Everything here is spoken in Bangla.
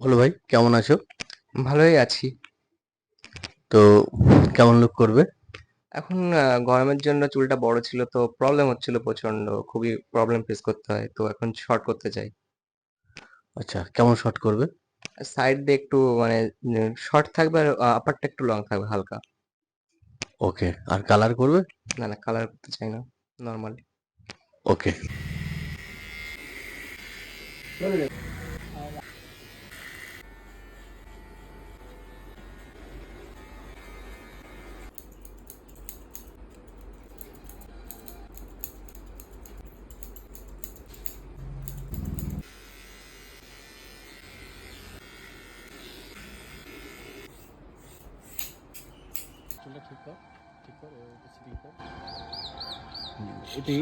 বলো ভাই, কেমন আছো? ভালোই আছি। তো কেমন লুক করবে? এখন গরমের জন্য চুলটা বড় ছিল তো প্রবলেম হচ্ছিল প্রচন্ড, খুবই প্রবলেম ফেস করতে হয়, তো এখন শর্ট করতে চাই। আচ্ছা, কেমন শট করবে? সাইড দিয়ে একটু মানে শর্ট থাকবে আর আপারটা একটু লং থাকবে হালকা। ওকে, আর কালার করবে? না না, কালার করতে চাই না, নর্মালি। ওকে। চুলটা ঠিক কর, ঠিক কর, সিটিং কর। এটাই